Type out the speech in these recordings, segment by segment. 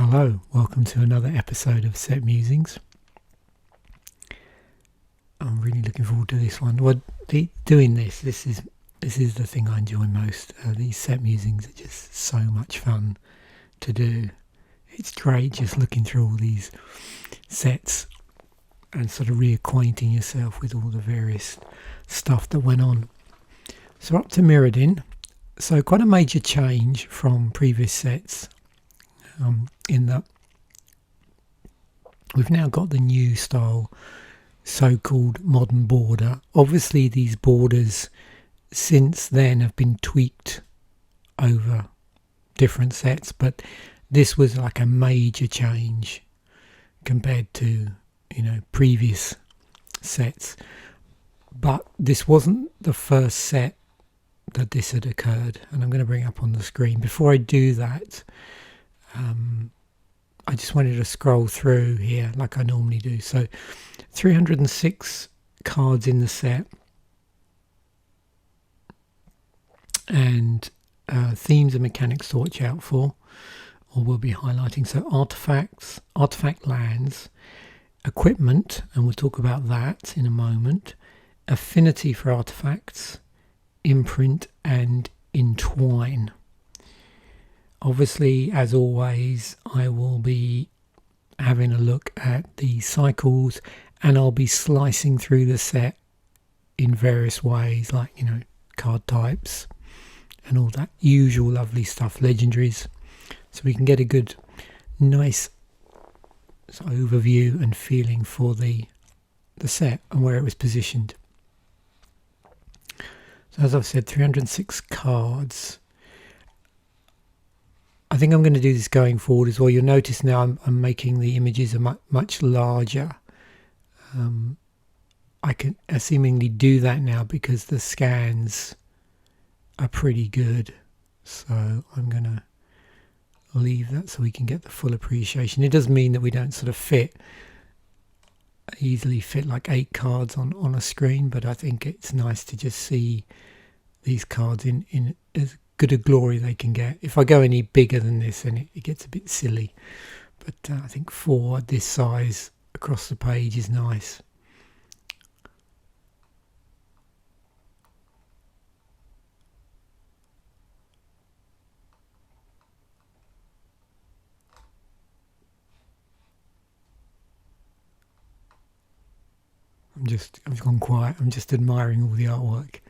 Hello, welcome to another episode of Set Musings. I'm really looking forward to this one. Doing this is the thing I enjoy most. These set musings are just so much fun to do. It's great just looking through all these sets and sort of reacquainting yourself with all the various stuff that went on. So up to Mirrodin. So quite a major change from previous sets. In that we've now got the new style so-called modern border. Obviously these borders since then have been tweaked over different sets, but this was like a major change compared to previous sets. But this wasn't the first set that this had occurred, and I'm going to bring it up on the screen. Before I do that, I just wanted to scroll through here like I normally do. So 306 cards in the set, and themes and mechanics to watch out for, or we'll be highlighting. So artifacts, artifact lands, equipment, and we'll talk about that in a moment, affinity for artifacts, imprint, and entwine. Obviously, as always, I will be having a look at the cycles, and I'll be slicing through the set in various ways, like, card types and all that usual lovely stuff, legendaries, so we can get a good, nice overview and feeling for the set and where it was positioned. So as I've said, 306 cards. I think I'm going to do this going forward as well. You'll notice now I'm making the images much larger. I can seemingly do that now because the scans are pretty good. So I'm going to leave that so we can get the full appreciation. It does mean that we don't sort of easily fit like 8 cards on a screen, but I think it's nice to just see these cards in as good a glory they can get. If I go any bigger than this, then it gets a bit silly, but I think 4 this size across the page is nice. I've gone quiet. I'm just admiring all the artwork.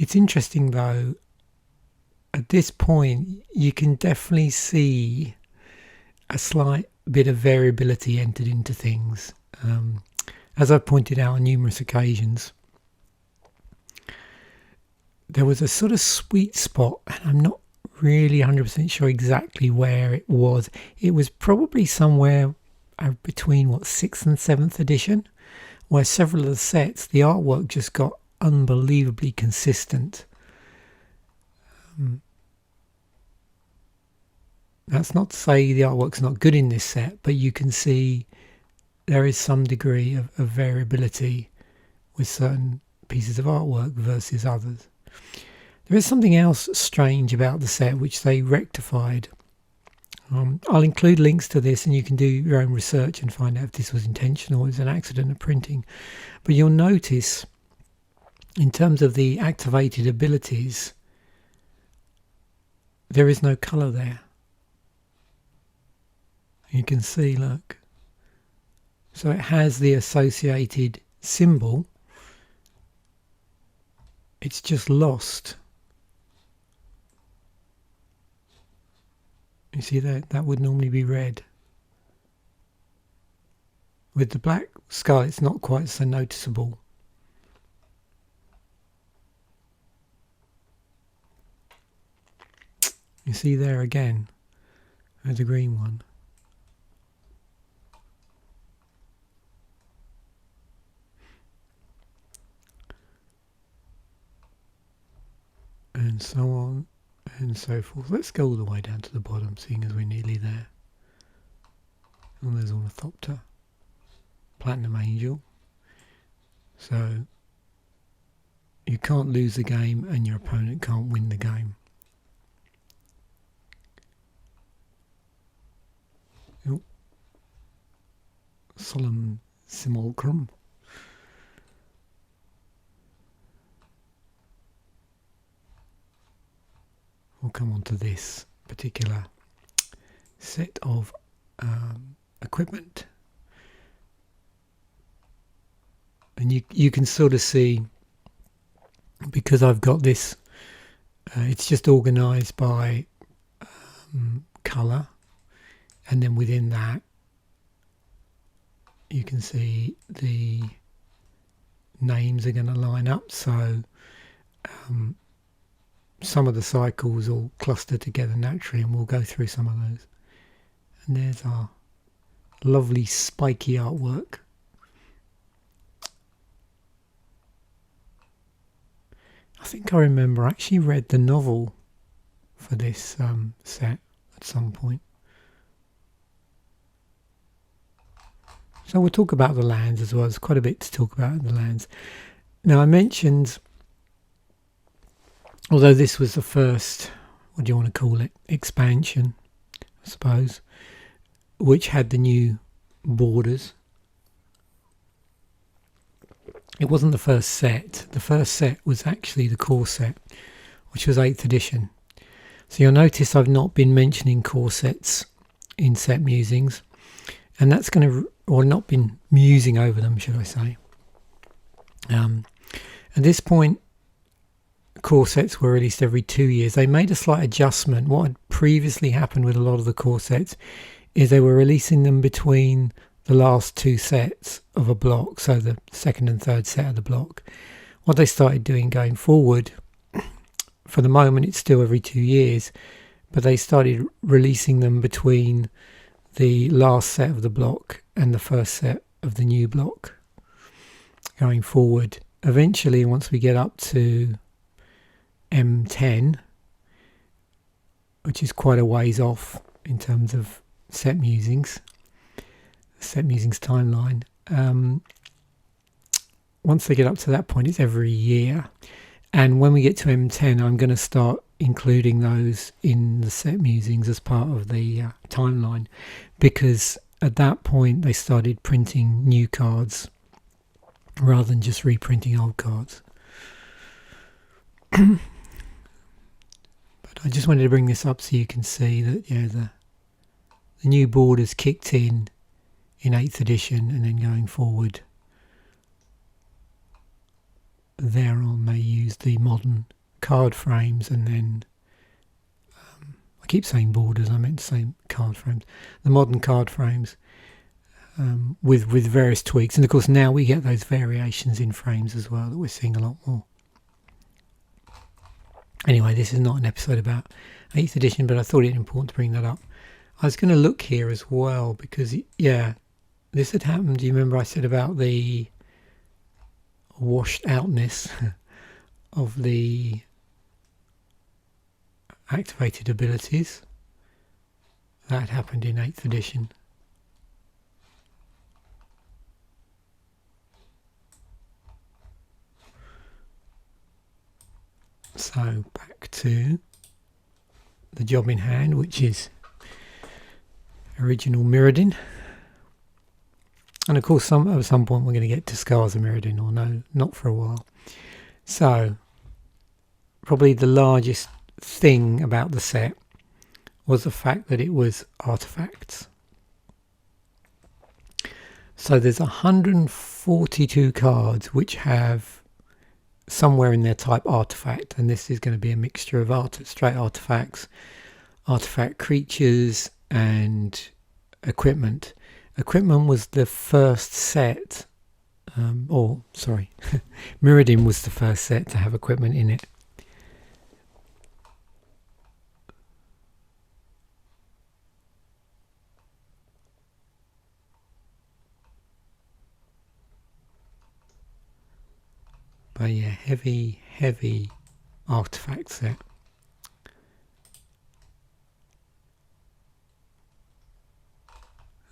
It's interesting though, at this point you can definitely see a slight bit of variability entered into things. As I've pointed out on numerous occasions, there was a sort of sweet spot, and I'm not really 100% sure exactly where it was. It was probably somewhere between 6th and 7th edition, where several of the sets, the artwork just got unbelievably consistent. That's not to say the artwork's not good in this set, but you can see there is some degree of variability with certain pieces of artwork versus others. There is something else strange about the set which they rectified. I'll include links to this and you can do your own research and find out if this was intentional or it was an accident of printing. But you'll notice in terms of the activated abilities, there is no colour there. You can see, look. So it has the associated symbol. It's just lost. You see that would normally be red. With the black skull, it's not quite so noticeable. You see there again, there's a green one. And so on and so forth. Let's go all the way down to the bottom, seeing as we're nearly there. And there's Ornithopter, Platinum Angel. So You can't lose the game and your opponent can't win the game. Oh. Solemn Simulacrum. We'll come on to this particular set of equipment. And you can sort of see, because I've got this, it's just organised by colour, and then within that you can see the names are going to line up, so some of the cycles all cluster together naturally, and we'll go through some of those. And there's our lovely spiky artwork. I think I remember I actually read the novel for this set at some point. So we'll talk about the lands as well. There's quite a bit to talk about in the lands. Now I mentioned, although this was the first, what do you want to call it, expansion, I suppose, which had the new borders. It wasn't the first set. The first set was actually the Corset, which was 8th edition. So you'll notice I've not been mentioning Corsets in set musings, and that's going to, or not been musing over them, should I say. At this point, Corsets were released every 2 years. They made a slight adjustment. What had previously happened with a lot of the Corsets is they were releasing them between the last two sets of a block, so the second and third set of the block. What they started doing going forward, for the moment it's still every 2 years, but they started releasing them between the last set of the block and the first set of the new block going forward. Eventually, once we get up to M10, which is quite a ways off in terms of set musings timeline, once they get up to that point, it's every year. And when we get to M10, I'm going to start including those in the set musings as part of the timeline, because at that point they started printing new cards rather than just reprinting old cards. But I just wanted to bring this up so you can see that, yeah, the new borders kicked in 8th edition, and then going forward thereon they used the modern card frames, and then I keep saying borders, I meant to say card frames, the modern card frames, with various tweaks. And of course now we get those variations in frames as well that we're seeing a lot more. Anyway, this is not an episode about 8th edition, but I thought it important to bring that up. I was going to look here as well because, yeah, this had happened. Do you remember I said about the washed outness of the activated abilities? That happened in 8th edition. So back to the job in hand, which is original Mirrodin. And of course at some point we're going to get to Scars of Mirrodin, or no, not for a while. So probably the largest thing about the set was the fact that it was artifacts. So there's 142 cards which have somewhere in their type artifact, and this is going to be a mixture of straight artifacts, artifact creatures, and equipment. Equipment was the first set, Mirrodin was the first set to have equipment in it. But yeah, heavy artifact set.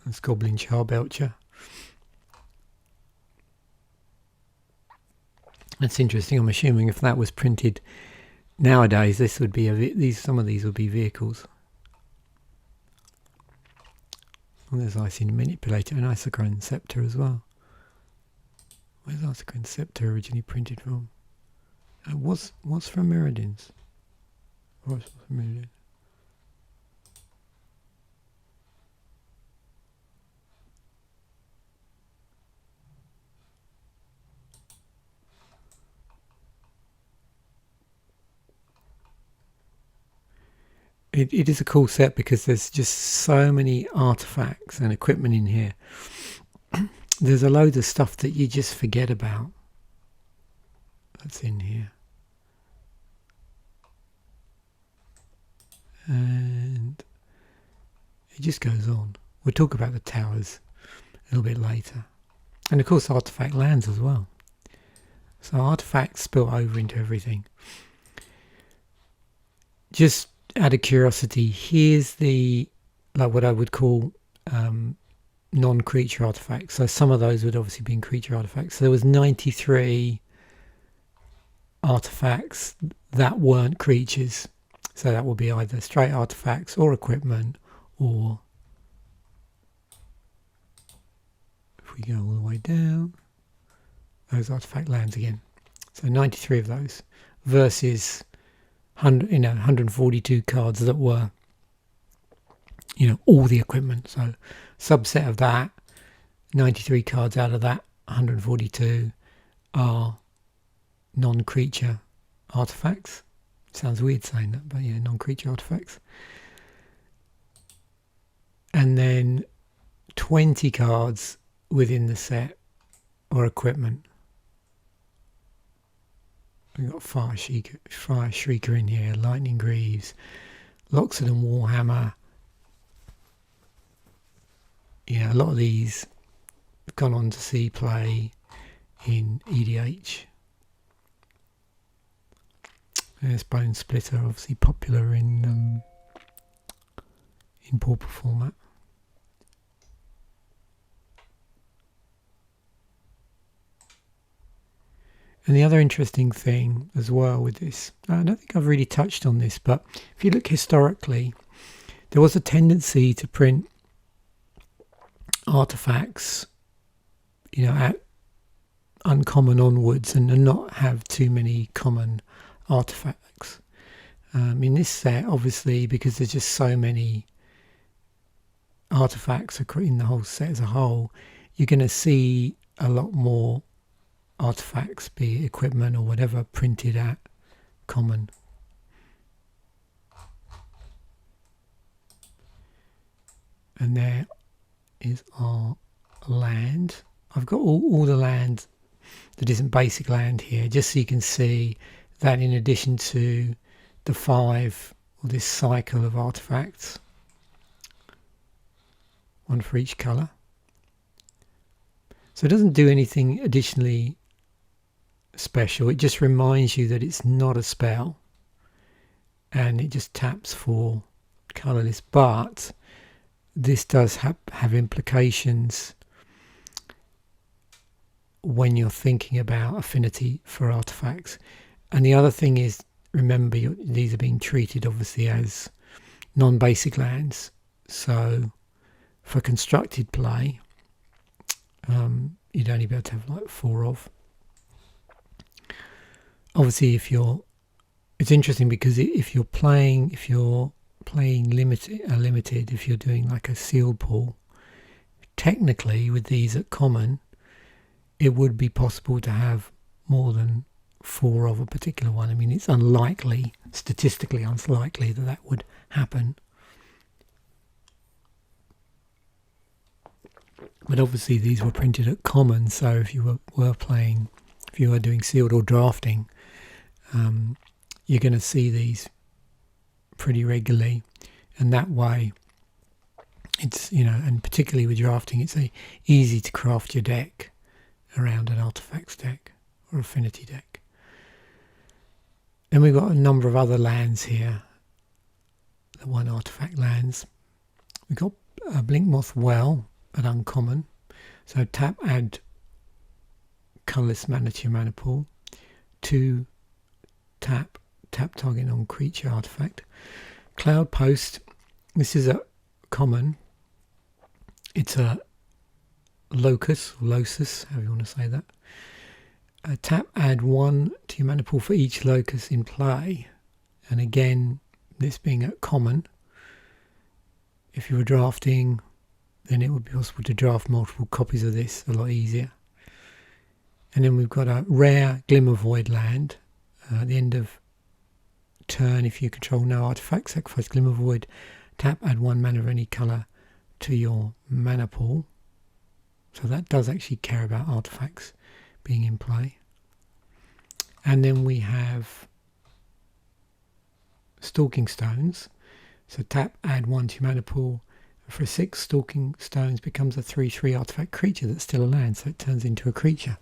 That's Goblin Charbelcher. That's interesting. I'm assuming if that was printed nowadays, this would be some of these would be vehicles. And there's Icy Manipulator and Isochron Scepter as well. Where's Isochron Scepter originally printed from? What's from Mirrodin's? What's from Mirrodin? It is a cool set because there's just so many artifacts and equipment in here. There's a load of stuff that you just forget about that's in here. And it just goes on. We'll talk about the towers a little bit later. And of course artifact lands as well. So artifacts spill over into everything. Just out of curiosity, here's the, like what I would call non-creature artifacts. So some of those would obviously be creature artifacts. So there was 93 artifacts that weren't creatures. So that would be either straight artifacts or equipment, or if we go all the way down, those artifact lands again. So 93 of those versus 142 cards that were, all the equipment. So subset of that, 93 cards out of that 142 are non-creature artifacts. Sounds weird saying that, but yeah, non-creature artifacts. And then 20 cards within the set are equipment. We've got Fire Shrieker in here, Lightning Greaves, Loxodon Warhammer. Yeah, a lot of these have gone on to see play in EDH. There's Bone Splitter, obviously popular in Pauper format. And the other interesting thing as well with this, I don't think I've really touched on this, but if you look historically, there was a tendency to print artifacts, at uncommon onwards and not have too many common artifacts. In this set, obviously, because there's just so many artifacts in the whole set as a whole, you're going to see a lot more artifacts, be it equipment or whatever, printed at common. And there is our land. I've got all the land that isn't basic land here, just so you can see that in addition to the 5, or this cycle of artifacts, one for each colour. So it doesn't do anything additionally special. It just reminds you that it's not a spell, and it just taps for colourless. But this does have implications when you're thinking about affinity for artifacts. And the other thing is, remember, these are being treated obviously as non-basic lands. So for constructed play, you'd only be able to have like 4 of. Obviously, it's interesting because if you're playing limited, if you're doing like a sealed pool, technically with these at common, it would be possible to have more than 4 of a particular one. I mean, it's unlikely, statistically unlikely, that would happen. But obviously these were printed at common, so if you were doing sealed or drafting, you're going to see these pretty regularly, and that way it's, and particularly with drafting, it's easy to craft your deck around an artifacts deck or affinity deck. Then we've got a number of other lands here, the 1 artifact lands. We've got a Blinkmoth Well at uncommon, so tap, add colourless mana to your mana pool. to tap target non-creature artifact. Cloud Post, this is a common. It's a locus, or losus, however you want to say that. Tap, add 1 to your mana pool for each locus in play. And again, this being a common, if you were drafting, then it would be possible to draft multiple copies of this a lot easier. And then we've got a rare Glimmer Void land. At the end of turn, if you control no artifact, sacrifice Glimmer Void, tap, add 1 mana of any colour to your mana pool. So that does actually care about artifacts being in play. And then we have Stalking Stones. So tap, add 1 to your mana pool. For a 6, Stalking Stones becomes a 3/3 artifact creature that's still a land, so it turns into a creature.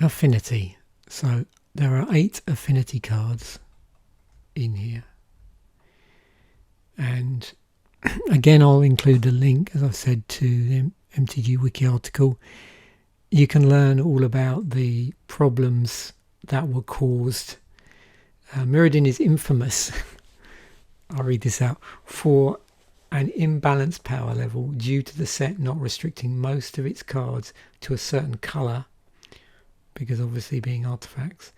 Affinity. So there are 8 affinity cards in here. And again, I'll include a link, as I've said, to the MTG Wiki article. You can learn all about the problems that were caused. Mirrodin is infamous, I'll read this out, for an imbalanced power level due to the set not restricting most of its cards to a certain colour, because obviously being artifacts,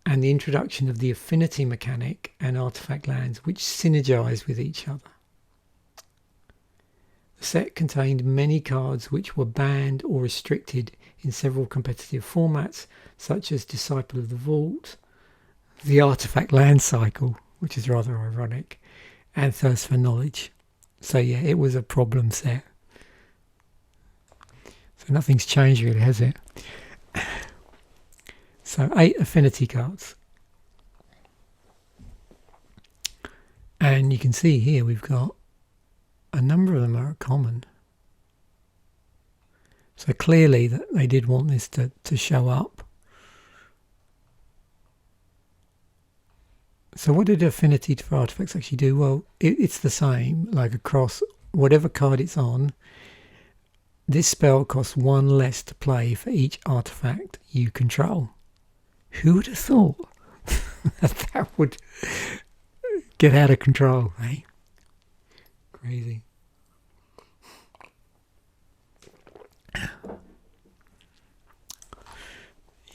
and the introduction of the affinity mechanic and artifact lands which synergize with each other. The set contained many cards which were banned or restricted in several competitive formats, such as Disciple of the Vault, the Artifact Land Cycle, which is rather ironic, and Thirst for Knowledge. So yeah, it was a problem set. So nothing's changed really, has it? So 8 affinity cards. And you can see here we've got a number of them are common. So clearly that they did want this to show up. So what did affinity for artifacts actually do? Well, it's the same, like across whatever card it's on. This spell costs 1 less to play for each artifact you control. Who would have thought that would get out of control, eh? Crazy.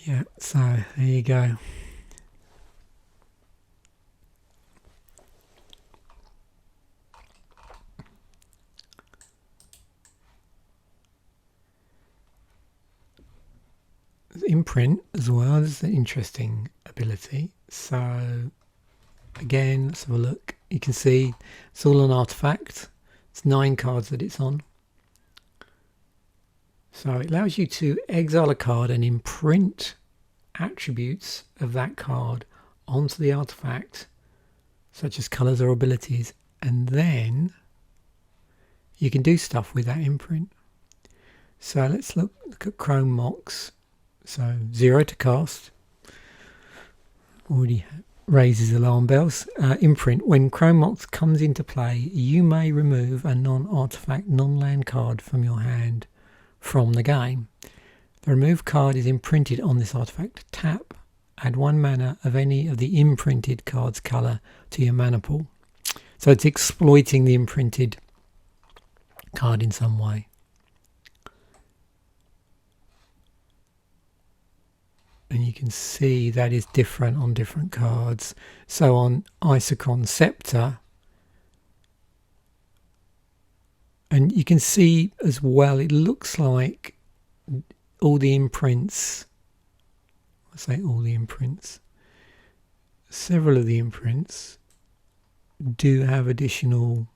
Yeah, so there you go. Imprint as well is an interesting ability. So again, let's have a look. You can see it's all an artifact. It's 9 cards that it's on. So it allows you to exile a card and imprint attributes of that card onto the artifact, such as colours or abilities, and then you can do stuff with that imprint. So let's look at Chrome Mox. So 0 to cast. Already raises alarm bells. Imprint. When Chrome Mox comes into play, you may remove a non-artifact, non-land card from your hand from the game. The removed card is imprinted on this artifact. Tap, add 1 mana of any of the imprinted card's colour to your mana pool. So it's exploiting the imprinted card in some way. And you can see that is different on different cards. So on Isokon Scepter, and you can see as well, it looks like all the imprints, I say all the imprints, several of the imprints do have additional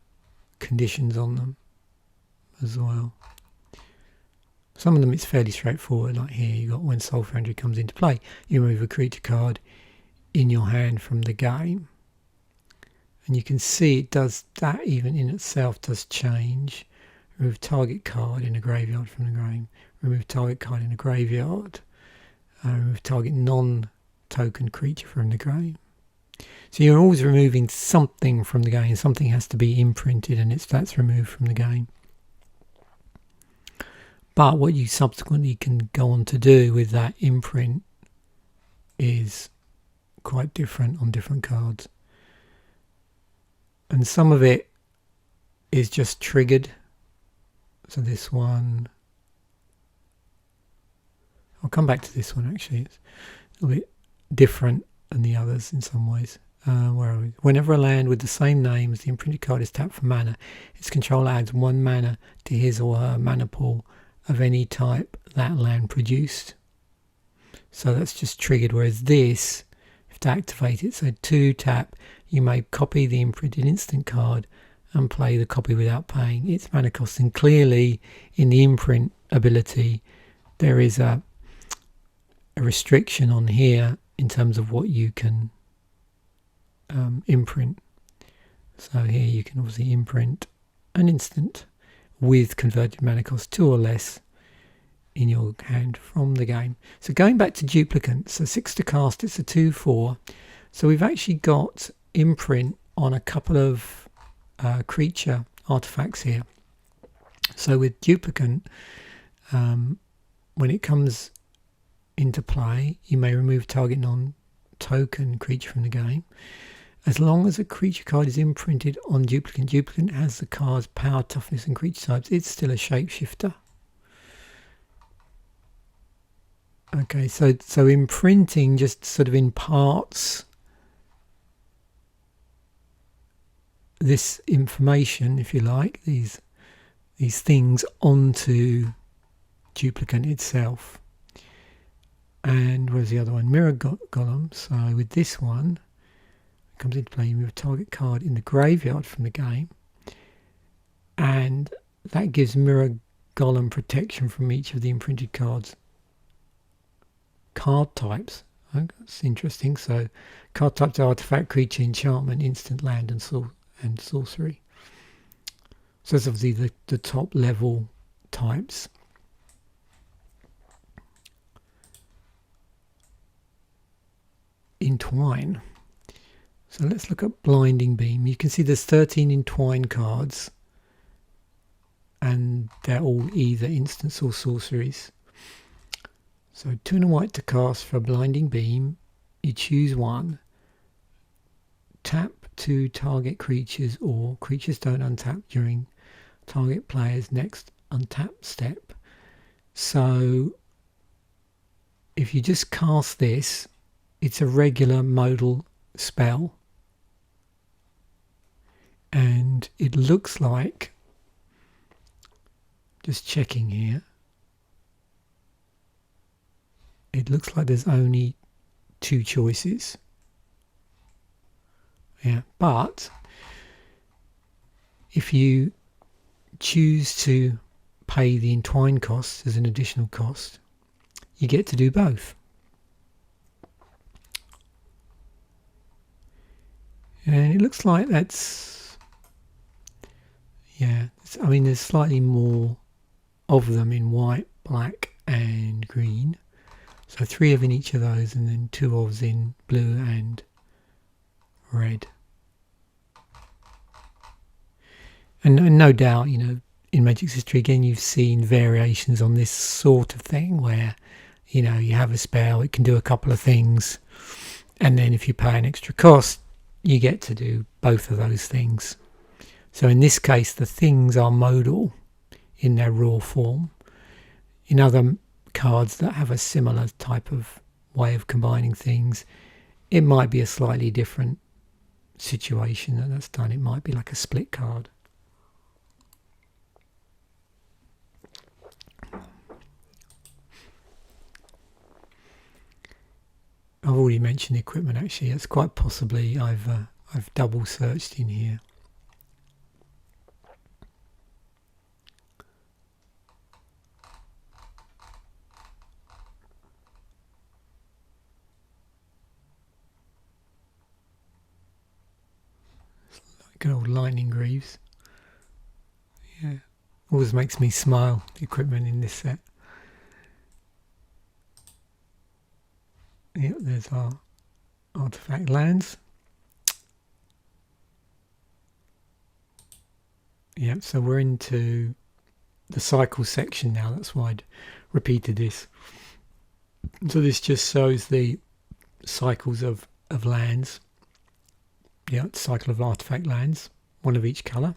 conditions on them as well. Some of them it's fairly straightforward, like here you got when Soul Foundry comes into play, you remove a creature card in your hand from the game. And you can see it does that, even in itself does change. Remove target card in a graveyard from the game. Remove target card in a graveyard. Remove target non-token creature from the game. So you're always removing something from the game. Something has to be imprinted and that's removed from the game. But what you subsequently can go on to do with that imprint is quite different on different cards. And some of it is just triggered. So this one, I'll come back to this one actually. It's a little bit different than the others in some ways. Where are we? Whenever a land with the same name as the imprinted card is tapped for mana, its controller adds 1 mana to his or her mana pool of any type that land produced. So that's just triggered, whereas this, if to activate it, so 2 tap, you may copy the imprinted instant card and play the copy without paying its mana cost. And clearly in the imprint ability there is a restriction on here in terms of what you can imprint. So here you can obviously imprint an instant with converted mana cost 2 or less in your hand from the game. So going back to duplicate, so 6 to cast, it's a 2/4. So we've actually got imprint on a couple of creature artifacts here. So with duplicate, when it comes into play, you may remove target non-token creature from the game. As long as a creature card is imprinted on duplicate, duplicate has the card's power, toughness and creature types, it's still a shapeshifter. Okay, so imprinting just sort of imparts this information, if you like, these things onto duplicate itself. And where's the other one? Mirror Golem. So with this one, it comes into play, you move a target card in the graveyard from the game, and that gives Mirror Golem protection from each of the imprinted cards. Card types. Oh, that's interesting. So card types are artifact, creature, enchantment, instant, land and sorcery. So that's obviously the top level types. Entwine. So let's look at Blinding Beam. You can see there's 13 Entwine cards and they're all either instants or sorceries. So 2 and a white to cast for a Blinding Beam. You choose one. Tap 2 target creatures, or creatures don't untap during target player's next untap step. So if you just cast this, it's a regular modal spell. And it looks like, just checking here, it looks like there's only 2 choices. Yeah, but if you choose to pay the Entwine costs as an additional cost, you get to do both. And it looks like that's, yeah, I mean there's slightly more of them in white, black and green. So 3 of in each of those, and then 2 ofs in blue and red. And no doubt, you know, in Magic's history, again, you've seen variations on this sort of thing where, you know, you have a spell, it can do a couple of things, and then if you pay an extra cost, you get to do both of those things. So in this case, the things are modal in their raw form. In other cards that have a similar type of way of combining things, it might be a slightly different situation that's done. It might be like a split card. I've already mentioned the equipment actually. It's quite possibly I've double searched in here. Good old lightning greaves. Yeah, always makes me smile, the equipment in this set. Yep, there's our artifact lands. Yep, so we're into the cycle section now. That's why I'd repeated this. So this just shows the cycles of lands. Yeah, cycle of artifact lands, one of each colour.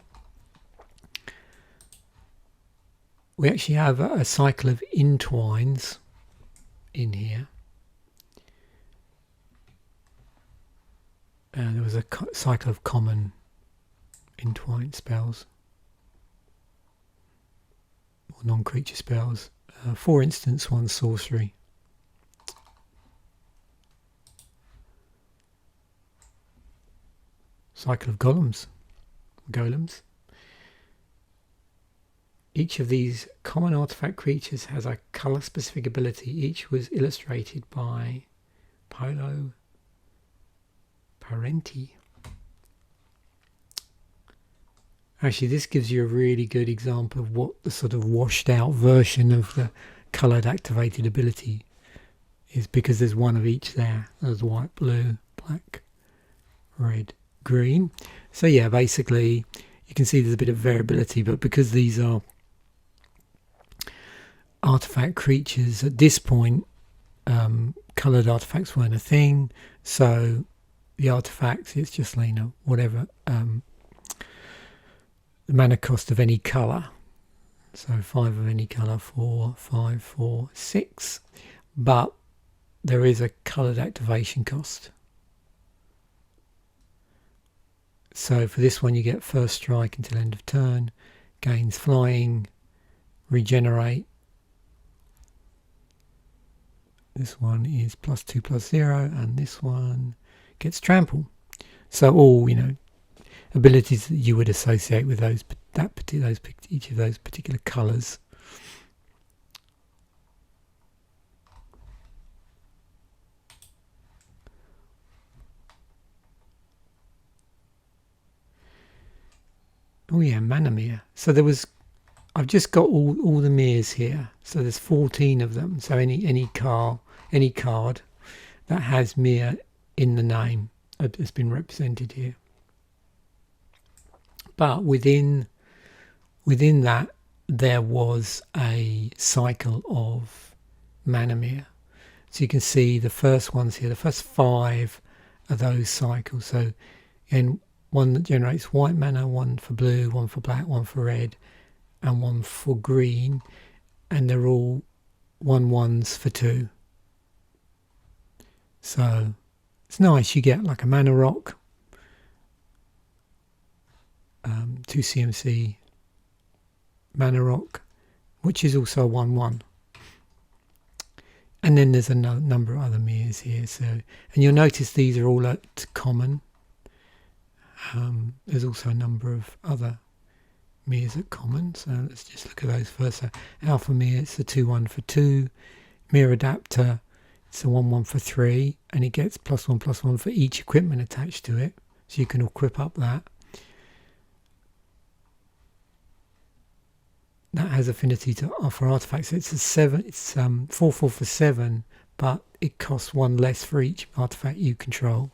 We actually have a cycle of entwines in here. There was a cycle of common entwined spells or non-creature spells. 4 instants, 1 sorcery. Cycle of golems. Each of these common artifact creatures has a colour specific ability. Each was illustrated by Paolo Parenti. Actually, this gives you a really good example of what the sort of washed out version of the coloured activated ability is, because there's one of each there. There's white, blue, black, red, green. So yeah, basically you can see there's a bit of variability, but because these are artifact creatures at this point, coloured artifacts weren't a thing, so the artifacts, it's just, you know, whatever the mana cost of any colour. So 5 of any colour, 4, 5, 4, 6. But there is a coloured activation cost. So for this one you get first strike until end of turn, gains flying, regenerate. This one is +2/+0, and this one gets trample. So all, you know, abilities that you would associate with each of those particular colours. Oh yeah, Manamir. So there was, I've just got all the mirrors here. So there's 14 of them. So any card that has mirror in the name has been represented here. But within that there was a cycle of Manamir. So you can see the first ones here, the first 5 are those cycles. So in one that generates white mana, 1 for blue, 1 for black, 1 for red, and 1 for green, and they're all 1/1s for 2. So it's nice. You get like a mana rock, 2 CMC mana rock, which is also a 1/1. And then there's a number of other mirrors here. So, and you'll notice these are all at common. There's also a number of other mirrors at common. So let's just look at those first. So Alpha Mirror, it's a 2/1 for 2. Mirror Adapter, it's a 1/1 for 3, and it gets +1/+1 for each equipment attached to it. So you can equip up that. That has affinity to offer artifacts. It's a 7. It's 4/4 for 7, but it costs 1 less for each artifact you control.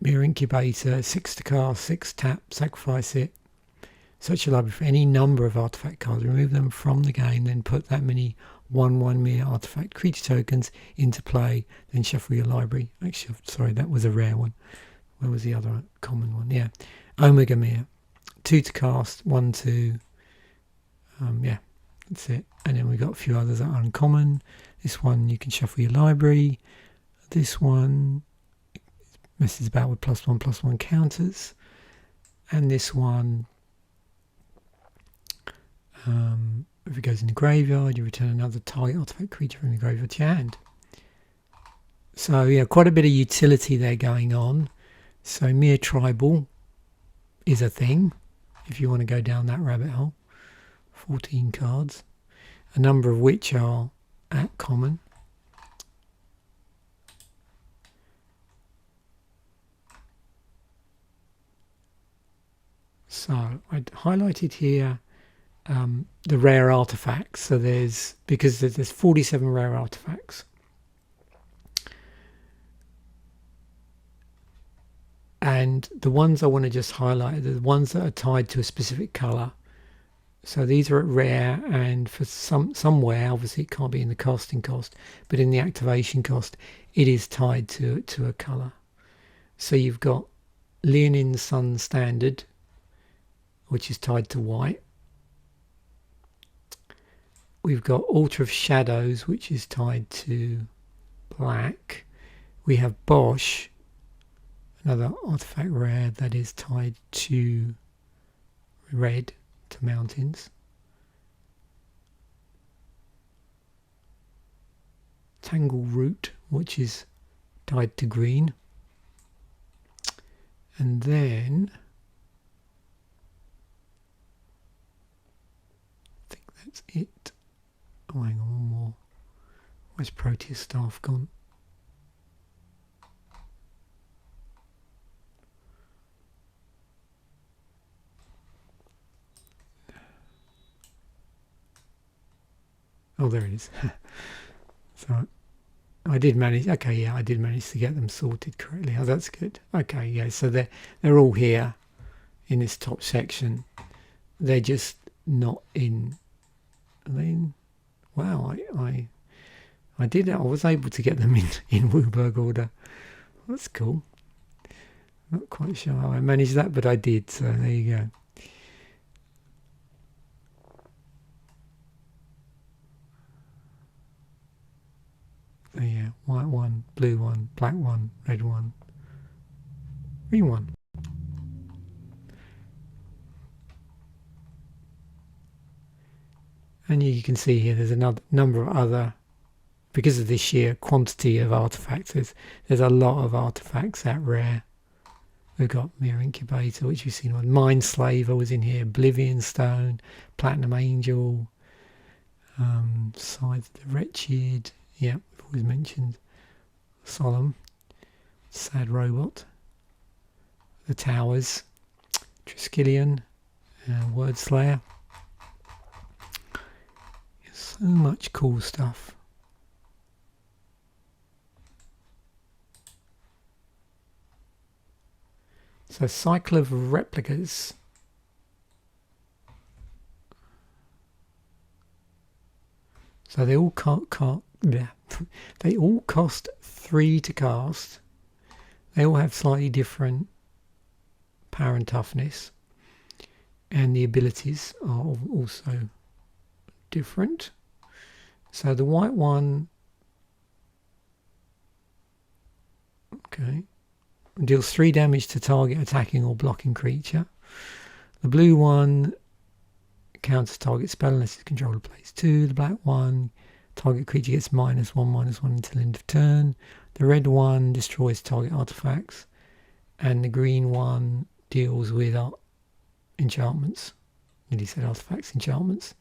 Mirror Incubator, 6 to cast, 6 tap, sacrifice it. Search your library for any number of artifact cards, remove them from the game, then put that many 1/1 mirror artifact creature tokens into play, then shuffle your library. Actually, sorry, that was a rare one. Where was the other common one? Yeah, Omega Mirror, 2 to cast, 1 to yeah, that's it. And then we've got a few others that are uncommon. This one you can shuffle your library. This one messes about with +1/+1 counters, and this one, if it goes in the graveyard, you return another target artifact creature from the graveyard to your hand. So yeah, quite a bit of utility there going on. So Mere Tribal is a thing if you want to go down that rabbit hole. 14 cards, a number of which are at common. So I highlighted here the rare artifacts. So there's 47 rare artifacts, and the ones I want to just highlight are the ones that are tied to a specific colour. So these are at rare, and for somewhere, obviously it can't be in the casting cost, but in the activation cost, it is tied to a colour. So you've got Leonin Sun Standard, which is tied to white. We've got Altar of Shadows, which is tied to black. We have Bosch, another artifact rare that is tied to red, to mountains. Tangle Root, which is tied to green. And then I think that's it. Oh, hang on, one more. Where's Proteus Staff gone? Oh, there it is. So I did manage. Okay, yeah, I did manage to get them sorted correctly. Oh, that's good. Okay, yeah. So they're all here in this top section. They're just not in. I mean, wow, I did. I was able to get them in Wooburg order. That's cool. Not quite sure how I managed that, but I did. So there you go. So yeah, white one, blue one, black one, red one, green one. And you can see here there's another number of other, because of the sheer quantity of artifacts, there's a lot of artifacts at rare. We've got Mirror Incubator, which you've seen on. Mind Slaver was in here, Oblivion Stone, Platinum Angel, Scythe of the Wretched, yeah, we've always mentioned Solemn, Sad Robot, The Towers, Triskelion, Word Slayer. So much cool stuff. So Cycle of Replicas. So they all they all cost 3 to cast. They all have slightly different power and toughness, and the abilities are also different. So the white one, okay, deals 3 damage to target attacking or blocking creature. The blue one counters target spell unless its controller plays 2. The black one, target creature gets -1/-1 until end of turn. The red one destroys target artifacts, and the green one deals with enchantments. Nearly said artifacts, enchantments.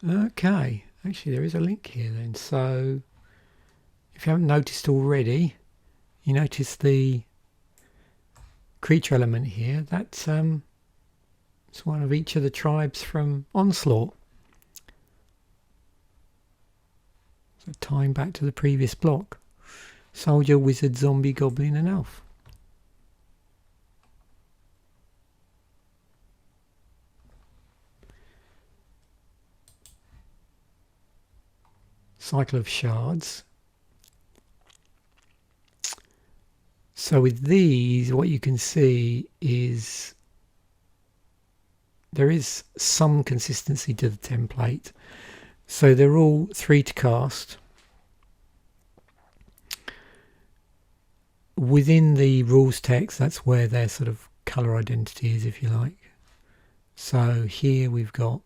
Okay, actually there is a link here then. So if you haven't noticed already, you notice the creature element here. That's it's one of each of the tribes from Onslaught. So tying back to the previous block. Soldier, wizard, zombie, goblin and elf. Cycle of Shards. So with these, what you can see is there is some consistency to the template. So they're all 3 to cast. Within the rules text, that's where their sort of colour identity is, if you like. So here we've got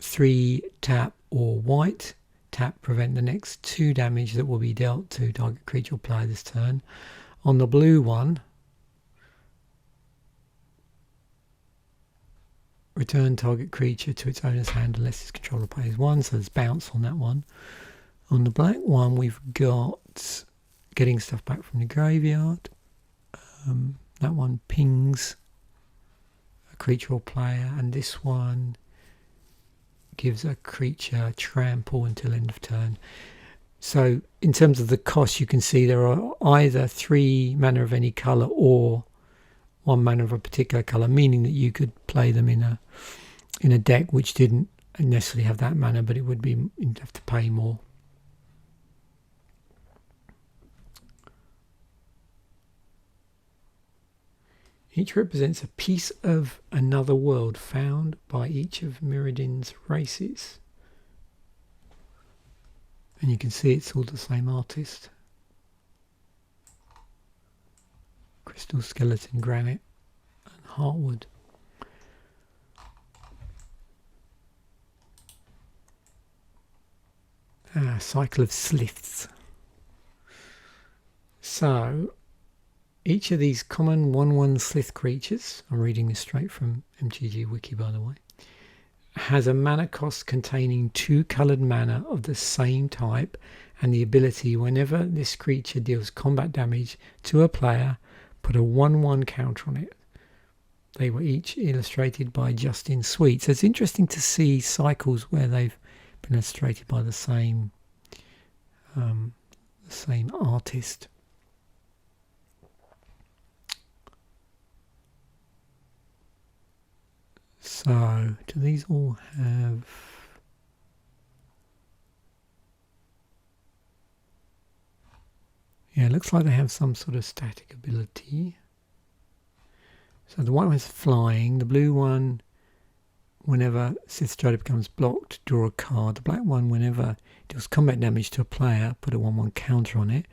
3 tap or white. Tap, prevent the next 2 damage that will be dealt to target creature or player this turn. On the blue one, return target creature to its owner's hand unless its controller plays 1, so there's bounce on that one. On the black one, we've got getting stuff back from the graveyard. That one pings a creature or player, and this one gives a creature trample until end of turn. So in terms of the cost, you can see there are either 3 mana of any colour or 1 mana of a particular colour, meaning that you could play them in a deck which didn't necessarily have that mana, but you'd have to pay more. Each represents a piece of another world found by each of Mirrodin's races. And you can see it's all the same artist. Crystal, skeleton, granite and heartwood. Cycle of sliths. So each of these common 1/1 slith creatures, I'm reading this straight from MTG Wiki by the way, has a mana cost containing 2 coloured mana of the same type and the ability, whenever this creature deals combat damage to a player, put a 1/1 counter on it. They were each illustrated by Justin Sweet. So it's interesting to see cycles where they've been illustrated by the same artist. So, do these all have... Yeah, it looks like they have some sort of static ability. So the one has flying, the blue one, whenever Sith Strider becomes blocked, draw a card. The black one, whenever it deals combat damage to a player, put a 1/1 counter on it.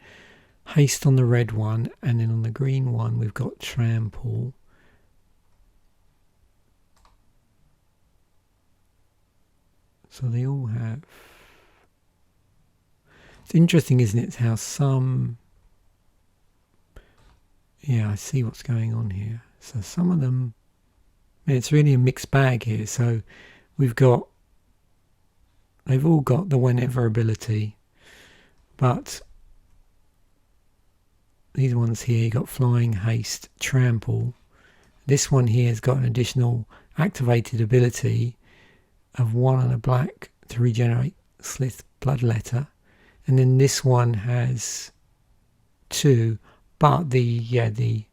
Haste on the red one, and then on the green one we've got Trample. So they all have... It's interesting, isn't it, how some... Yeah, I see what's going on here. So some of them... It's really a mixed bag here. So we've got... They've all got the whenever ability. But these ones here, you've got Flying, Haste, Trample. This one here has got an additional activated ability of 1 and a black to regenerate Slith Bloodletter, and then this one has 2, but the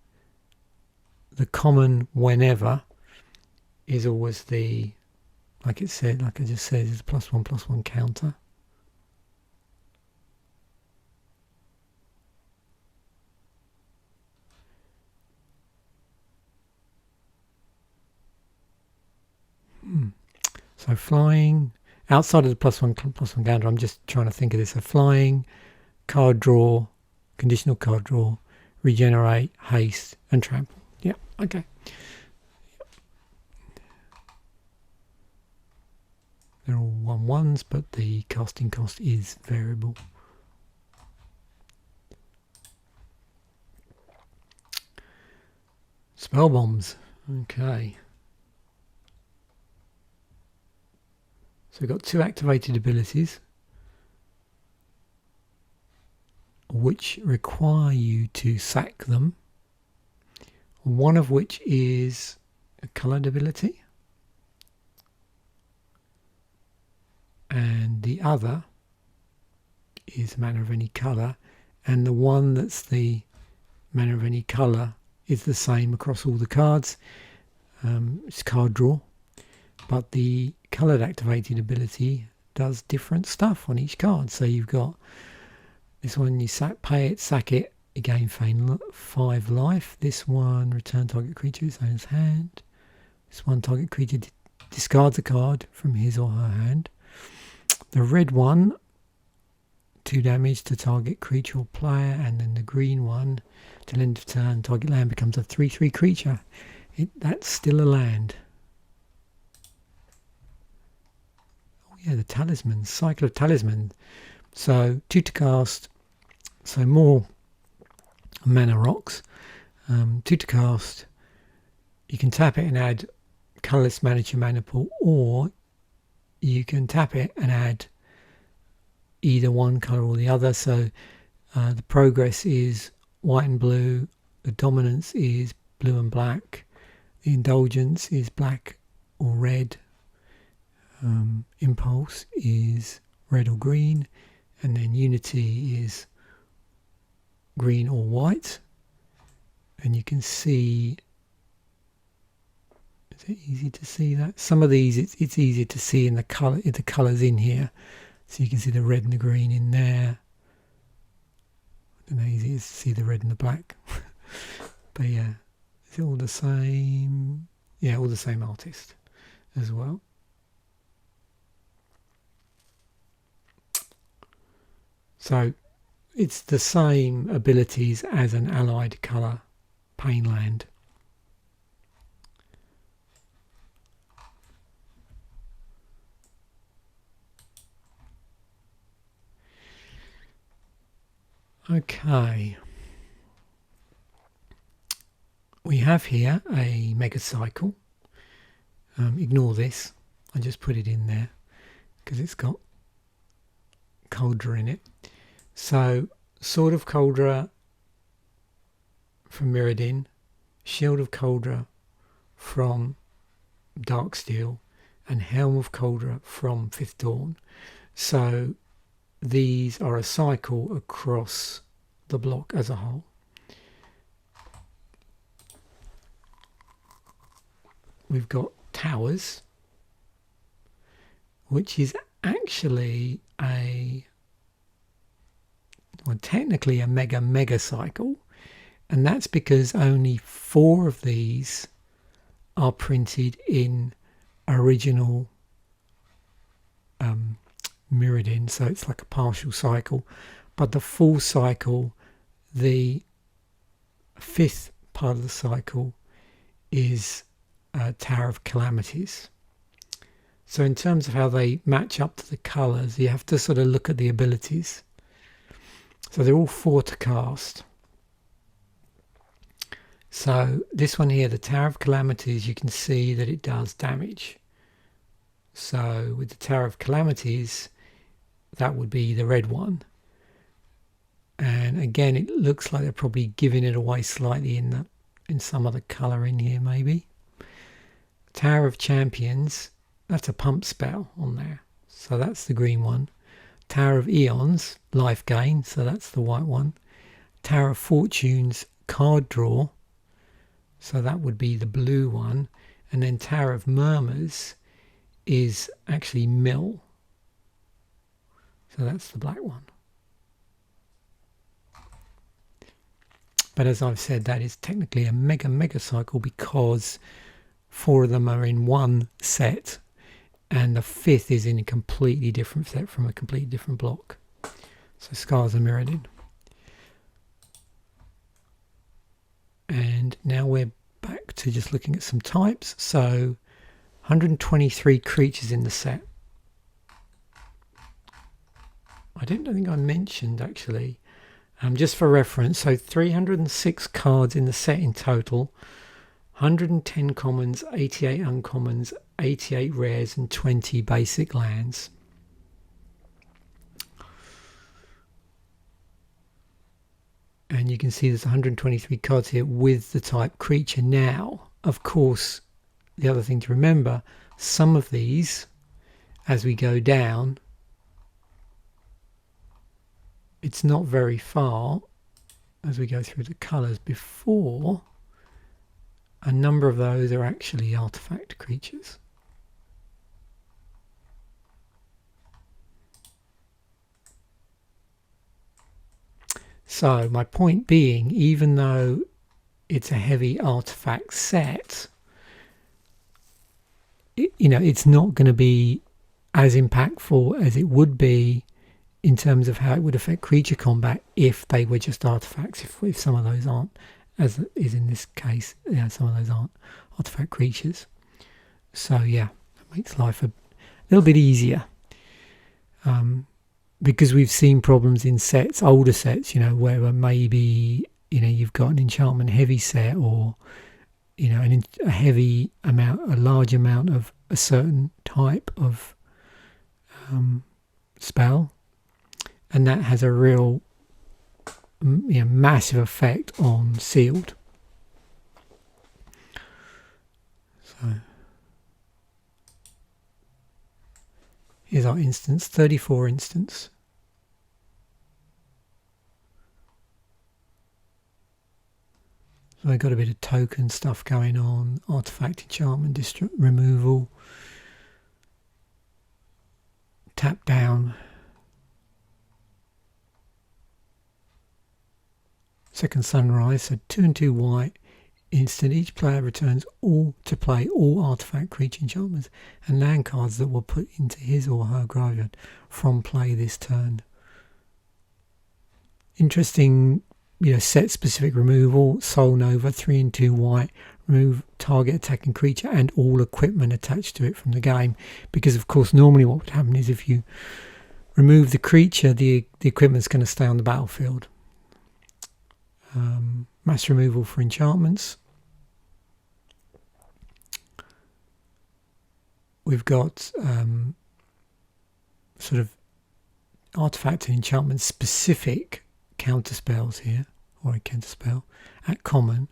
common whenever is always the, like I just said, is a +1/+1 counter. So flying, outside of the +1/+1 counter, I'm just trying to think of this. So flying, card draw, conditional card draw, regenerate, haste, and trample. Yeah, okay. They're all 1/1s, but the casting cost is variable. Spell bombs. Okay. So we've got 2 activated abilities, which require you to sack them. One of which is a coloured ability, and the other is mana of any colour, and the one that's the mana of any colour is the same across all the cards. It's card draw, but the coloured activated ability does different stuff on each card. So you've got this one, you pay it, sack it, you gain 5 life. This one, return target creature to its owner's hand. This one, target creature discards a card from his or her hand. The red one, 2 damage to target creature or player, and then the green one, till end of turn, target land becomes a 3/3 creature. That's still a land. Oh yeah, the Talisman Cycle of Talisman. So 2 to cast, so more mana rocks. 2 to cast. You can tap it and add colourless mana to your mana pool, or you can tap it and add either one colour or the other. So the progress is white and blue, the dominance is blue and black, the indulgence is black or red, impulse is red or green, and then Unity is green or white, and you can see, is it easy to see that? Some of these it's easier to see in the colours in here, so you can see the red and the green in there. I don't know, easy to see the red and the black. But yeah, is it all the same? Yeah, all the same artist as well. So it's the same abilities as an allied colour Painland. Okay. We have here a Mega Cycle. Ignore this. I just put it in there because it's got Cauldra in it. So, Sword of Cauldra from Mirrodin, Shield of Cauldra from Darksteel, and Helm of Cauldra from Fifth Dawn. So, these are a cycle across the block as a whole. We've got Towers, which is actually technically a mega cycle, and that's because only 4 of these are printed in original Mirrodin, so it's like a partial cycle. But the full cycle, the 5th part of the cycle, is Tower of Calamities. So in terms of how they match up to the colours, you have to sort of look at the abilities. So they're all 4 to cast. So this one here, the Tower of Calamities, you can see that it does damage. So with the Tower of Calamities, that would be the red one. And again, it looks like they're probably giving it away slightly in some other colour in here, maybe. Tower of Champions, that's a pump spell on there. So that's the green one. Tower of Eons, life gain, so that's the white one. Tower of Fortunes, card draw, so that would be the blue one. And then Tower of Murmurs is actually mill, so that's the black one. But as I've said, that is technically a mega cycle because 4 of them are in one set, and the 5th is in a completely different set from a completely different block. So Scars and Mirrodin. And now we're back to just looking at some types. So 123 creatures in the set. I don't think I mentioned actually, just for reference, so 306 cards in the set in total. 110 commons, 88 uncommons, 88 rares, and 20 basic lands. And you can see there's 123 cards here with the type creature. Now, of course, the other thing to remember, some of these, as we go down, it's not very far as we go through the colours before a number of those are actually artifact creatures. So my point being, even though it's a heavy artifact set, it's not going to be as impactful as it would be in terms of how it would affect creature combat if they were just artifacts, if some of those aren't, as is in this case, some of those aren't artifact creatures. So yeah, that makes life a little bit easier. Because we've seen problems in sets, older sets, where maybe, you've got an enchantment heavy set, or, a large amount of a certain type of spell, and that has a real massive effect on sealed. So here's our instance, 34 instance. So we've got a bit of token stuff going on, artifact enchantment removal, tap down, second sunrise, so 2 and 2 white, instant. Each player returns all to play all artifact, creature, enchantments and land cards that were put into his or her graveyard from play this turn. Interesting, set specific removal. Soul Nova, 3 and 2 white, remove target attacking creature and all equipment attached to it from the game, because of course normally what would happen is if you remove the creature, the equipment's going to stay on the battlefield. Mass removal for enchantments. We've got sort of artifact and enchantment specific counter spells here, or a counter spell at common.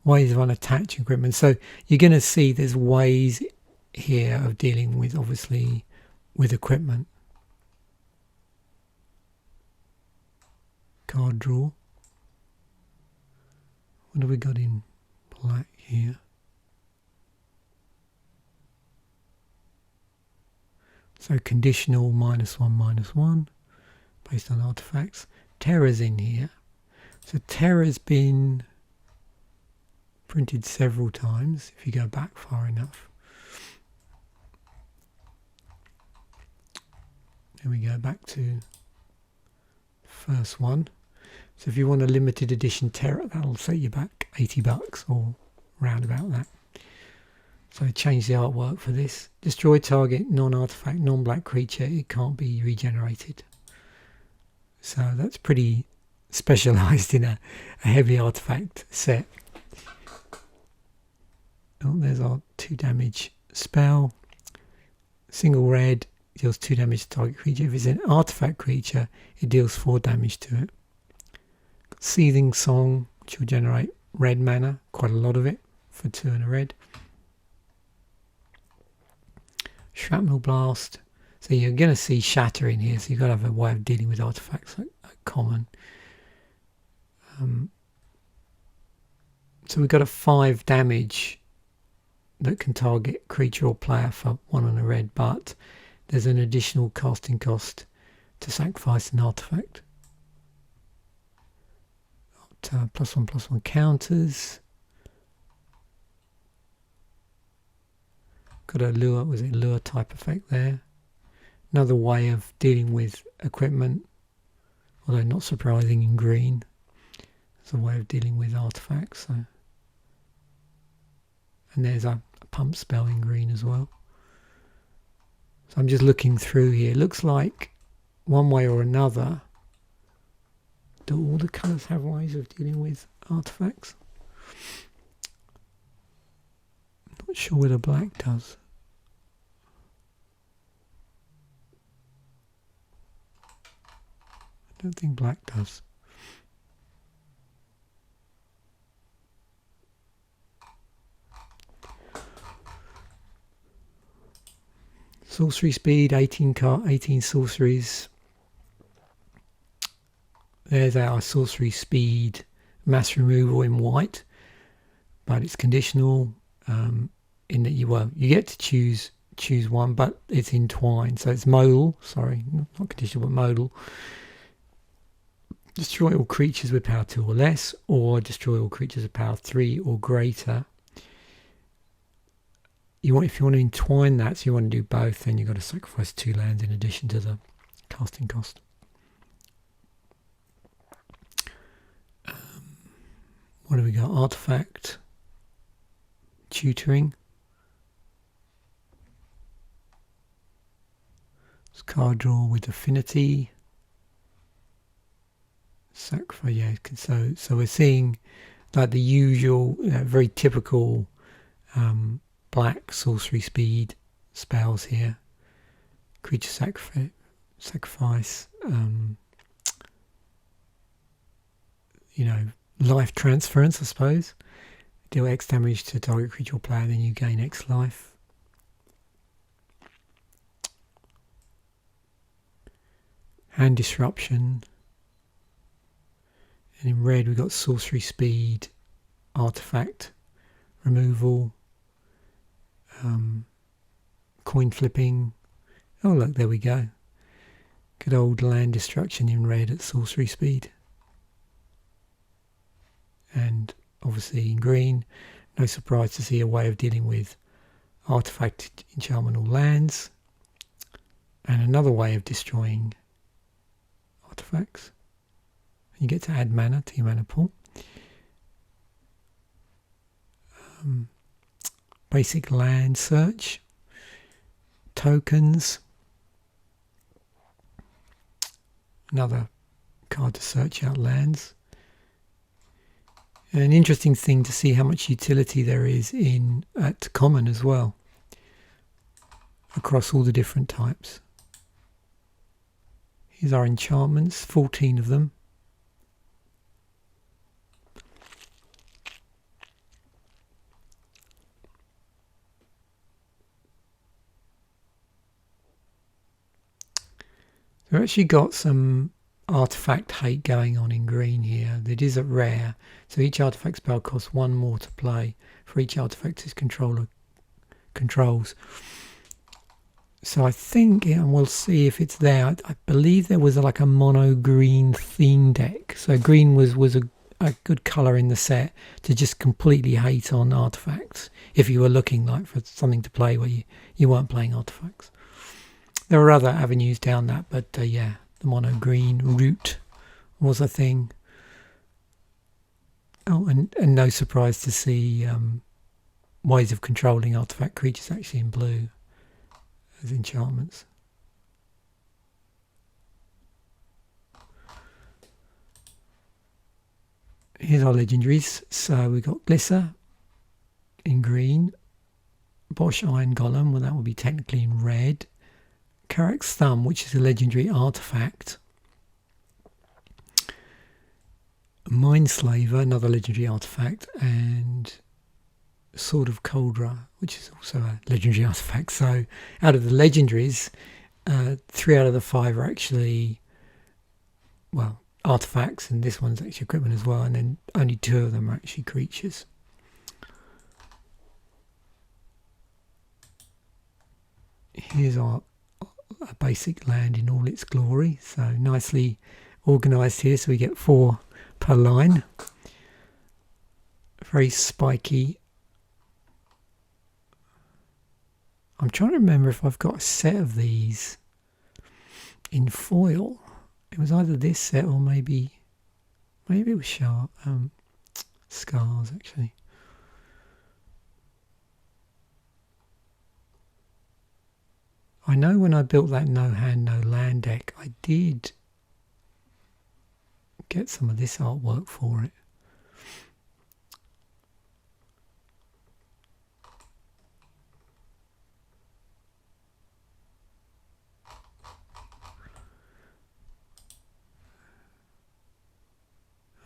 Ways of unattaching equipment. So you're going to see there's ways here of dealing with, obviously, with equipment. Card draw. What have we got in black here? So conditional -1/-1 based on artifacts. Terror's in here. So Terror's been printed several times if you go back far enough. Then we go back to the first one. So if you want a limited edition Terror, that'll set you back $80 or round about that. So change the artwork for this. Destroy target non-artifact, non-black creature. It can't be regenerated. So that's pretty specialised in a heavy artifact set. Oh, there's our 2 damage spell. Single red deals 2 damage to target creature. If it's an artifact creature, it deals 4 damage to it. Seething Song, which will generate red mana, quite a lot of it for 2 and a red. Shrapnel Blast. So you're going to see Shatter in here, so you've got to have a way of dealing with artifacts at common. So we've got a 5 damage that can target creature or player for 1 and a red, but there's an additional casting cost to sacrifice an artifact. +1/+1 counters. Got a lure, was it lure type effect there? Another way of dealing with equipment, although not surprising in green. It's a way of dealing with artifacts. So. And there's a pump spell in green as well. So I'm just looking through here. It looks like one way or another, do all the colours have ways of dealing with artifacts? Not sure whether black does. I don't think black does. Sorcery speed, 18 sorceries. There's our sorcery speed mass removal in white, but it's conditional in that you get to choose one, but it's entwined, so it's modal. Sorry, not conditional, but modal. Destroy all creatures with power 2 or less, or destroy all creatures with power 3 or greater. If you want to entwine that, so you want to do both, then you've got to sacrifice 2 lands in addition to the casting cost. What have we got? Artifact, tutoring. It's card draw with affinity. Sacrifice, yeah. So we're seeing like the usual, very typical black sorcery speed spells here. Creature sacrifice. Life transference, I suppose. Deal X damage to target creature or player, then you gain X life. Hand disruption. And in red we've got sorcery speed artifact removal, coin flipping. Oh look, there we go. Good old land destruction in red at sorcery speed. And obviously in green, no surprise to see a way of dealing with artifact enchantment or lands, and another way of destroying artifacts. You get to add mana to your mana pool. Basic land search, tokens, another card to search out lands. An interesting thing to see how much utility there is in at common as well, across all the different types. Here's our enchantments, 14 of them. We've actually got some artifact hate going on in green here. It is at rare, so each artifact spell costs 1 more to play for each artifact his controller controls. So I think, and we'll see if it's there, I believe there was like a mono green theme deck, so green was a good colour in the set to just completely hate on artifacts if you were looking like for something to play where you weren't playing artifacts. There are other avenues down that, but yeah, the mono green route was a thing. Oh, and no surprise to see ways of controlling artifact creatures actually in blue as enchantments. Here's our legendaries. So we've got Glisser in green, Bosch Iron Golem, well that would be technically in red, Karak's Thumb, which is a legendary artifact, Mindslaver, another legendary artifact, and Sword of Coldra, which is also a legendary artifact. So out of the legendaries, 3 out of the 5 are actually, well, artifacts, and this one's actually equipment as well, and then only 2 of them are actually creatures. Here's our basic land in all its glory, so nicely organised here, so we get 4 per line. Very spiky. I'm trying to remember if I've got a set of these in foil. It was either this set or maybe it was Scars actually. I know when I built that no hand no land deck, I did get some of this artwork for it.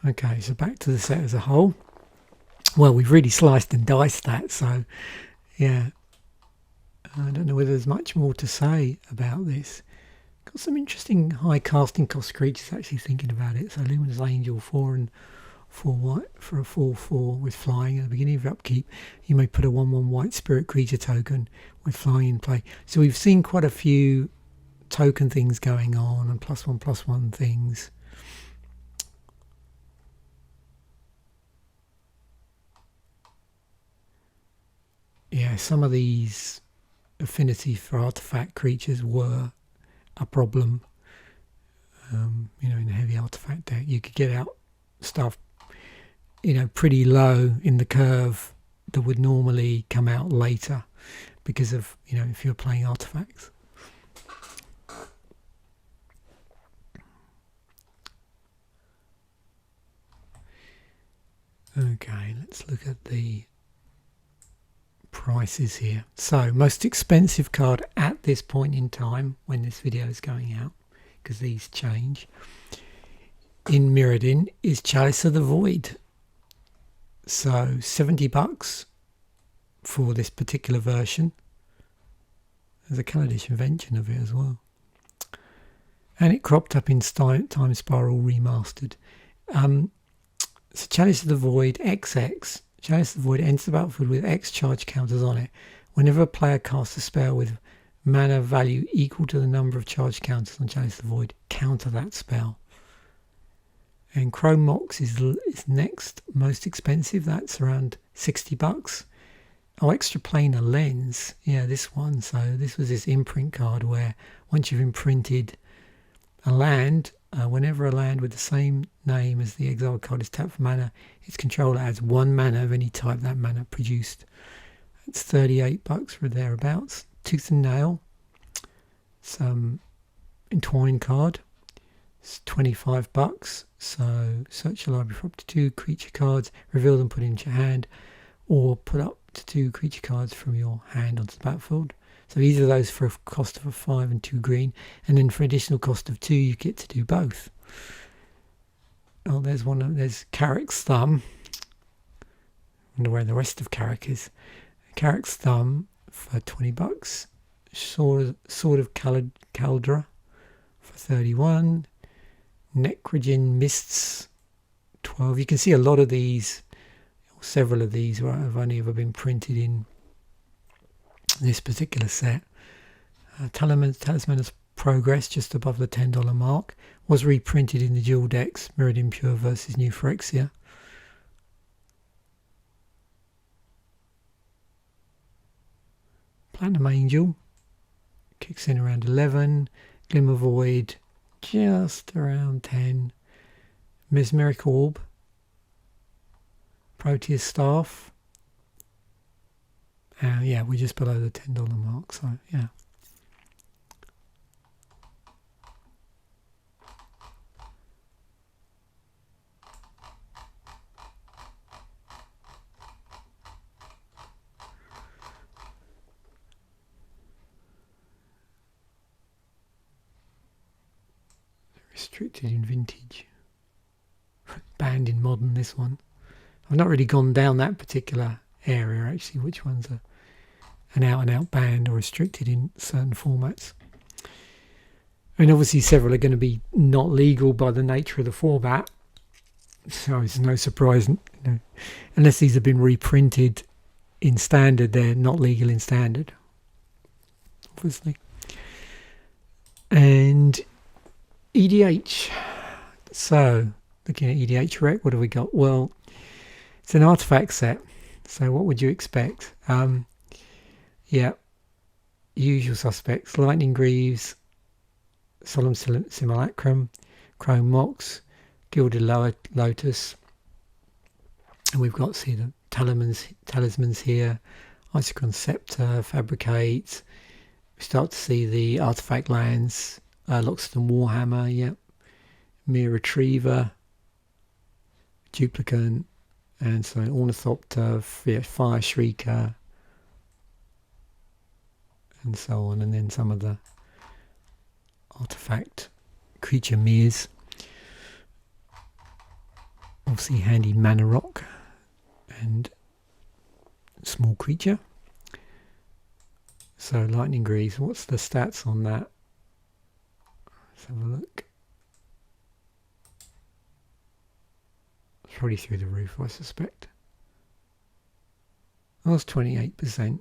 Okay, so back to the set as a whole. Well, we've really sliced and diced that, so yeah. I don't know whether there's much more to say about this. Got some interesting high casting cost creatures actually thinking about it. So Luminous Angel, 4 and 4 white for a 4/4 with flying. At the beginning of your upkeep, you may put a 1/1 white spirit creature token with flying in play. So we've seen quite a few token things going on and +1/+1 things. Yeah, some of these affinity for artifact creatures were a problem. You know, in a heavy artifact deck, you could get out stuff, you know, pretty low in the curve that would normally come out later because of, you know, if you're playing artifacts. Okay, let's look at the prices here. So most expensive card at this point in time when this video is going out, because these change, in Mirrodin is Chalice of the Void. So $70 for this particular version. There's a Kaladesh invention of it as well, and it cropped up in Time Spiral Remastered. So Chalice of the Void XX. Chalice of the Void enters the battlefield with X charge counters on it. Whenever a player casts a spell with mana value equal to the number of charge counters on Chalice of the Void, counter that spell. And Chrome Mox is next most expensive. That's around $60. Oh, Extra Planar Lens. Yeah, this one. So this was this imprint card where once you've imprinted a land, whenever a land with the same name as the exiled card is tapped for mana, its controller adds 1 mana of any type that mana produced. It's $38 or thereabouts. Tooth and Nail. Some Entwine card. It's $25. So search your library for up to 2 creature cards, reveal them, put into your hand, or put up to 2 creature cards from your hand onto the battlefield. So either of those for a cost of a 5 and 2 green, and then for additional cost of 2 you get to do both. Oh, there's Carrick's Thumb. I wonder where the rest of Carrick is. Carrick's Thumb for $20. Sword of Caldra for 31. Necrogen Mists 12. You can see a lot of these, several of these have only ever been printed in this particular set. Talisman of Progress, just above the $10 mark, was reprinted in the dual decks, Mirrodin Pure versus New Phyrexia. Platinum Angel kicks in around 11. Glimmer Void just around 10. Mesmeric Orb, Proteus Staff. Yeah, we're just below the $10 mark, so yeah. Restricted in Vintage. Banned in Modern, this one. I've not really gone down that particular area, actually, which ones are an out-and-out banned or restricted in certain formats. And obviously several are going to be not legal by the nature of the format. So it's no surprise, unless these have been reprinted in Standard, they're not legal in Standard, obviously. And EDH. So, looking at EDH Rec, what have we got? Well, it's an artifact set. So what would you expect? Yeah, usual suspects. Lightning Greaves, Solemn Simulacrum, Chrome Mox, Gilded Lotus. And we've got, see, the talismans here. Icicron Scepter, Fabricate. We start to see the artifact lands. Loxodon Warhammer, yep. Mere Retriever, Duplicant, and so Ornithopter, Fire Shrieker, and so on. And then some of the artifact creature mirrors. Obviously handy Mana Rock and small creature. So Lightning Greaves, what's the stats on that? Let's have a look. It's probably through the roof, I suspect. That was 28%.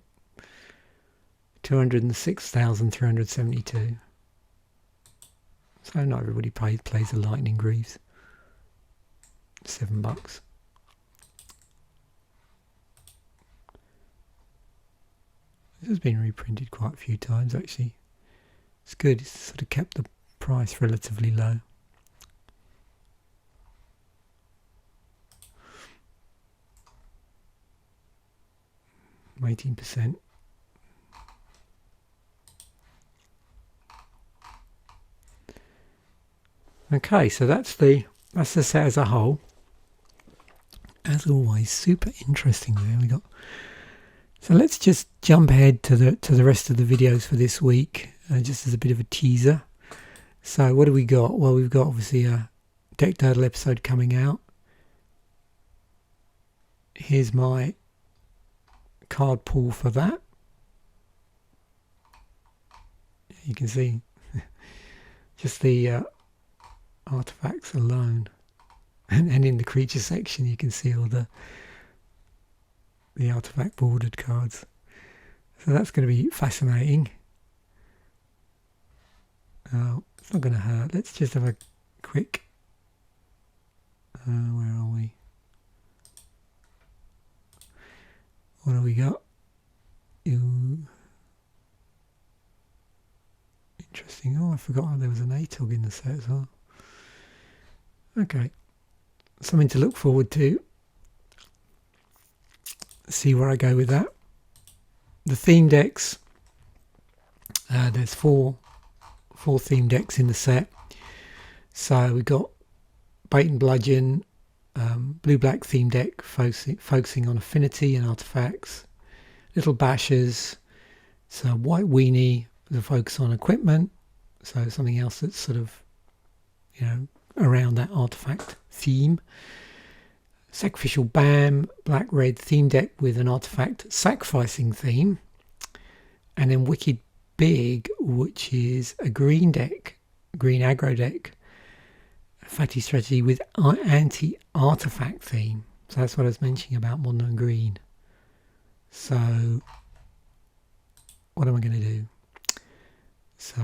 206,372. So not everybody plays the Lightning Greaves. $7. This has been reprinted quite a few times, actually. It's good. It's sort of kept the price relatively low. %. Okay, so that's the set as a whole. As always, super interesting there we got. So let's just jump ahead to the rest of the videos for this week, just as a bit of a teaser. So what do we got? Well, we've got obviously a Deck Turtle episode coming out. Here's my card pool for that. You can see just the artifacts alone. and in the creature section you can see all the artifact bordered cards. So that's going to be fascinating. It's not going to hurt. Let's just have a quick... where are we? What have we got? Ooh. Interesting. Oh, I forgot there was an ATOG in the set as well. Okay. Something to look forward to. See where I go with that. The theme decks. There's four theme decks in the set. So we've got Bait and Bludgeon, blue-black theme deck focusing on affinity and artifacts. Little Bashers, so White Weenie with a focus on equipment, so something else that's sort of, around that artifact theme. Sacrificial Bam, black-red theme deck with an artifact sacrificing theme. And then Wicked Big, which is a green deck, green aggro deck, fatty strategy with anti-artifact theme. So that's what I was mentioning about Modern and Green. So what am I going to do? So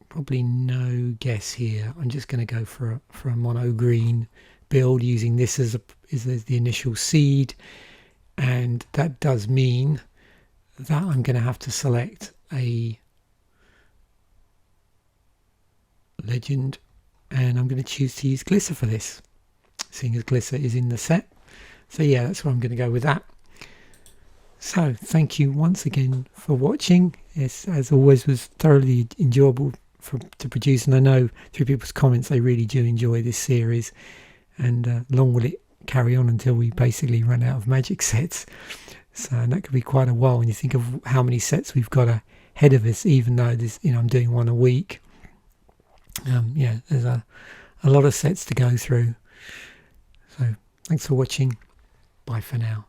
probably no guess here. I'm just going to go for a mono green build using this as the initial seed, and that does mean that I'm going to have to select a legend, and I'm going to choose to use Glisser for this, seeing as Glisser is in the set. So yeah, that's where I'm going to go with that. So thank you once again for watching. It, as always, was thoroughly enjoyable to produce, and I know through people's comments they really do enjoy this series, and long will it carry on until we basically run out of Magic sets. So and that could be quite a while when you think of how many sets we've got ahead of us, even though there's, I'm doing one a week. There's a lot of sets to go through. So thanks for watching. Bye for now.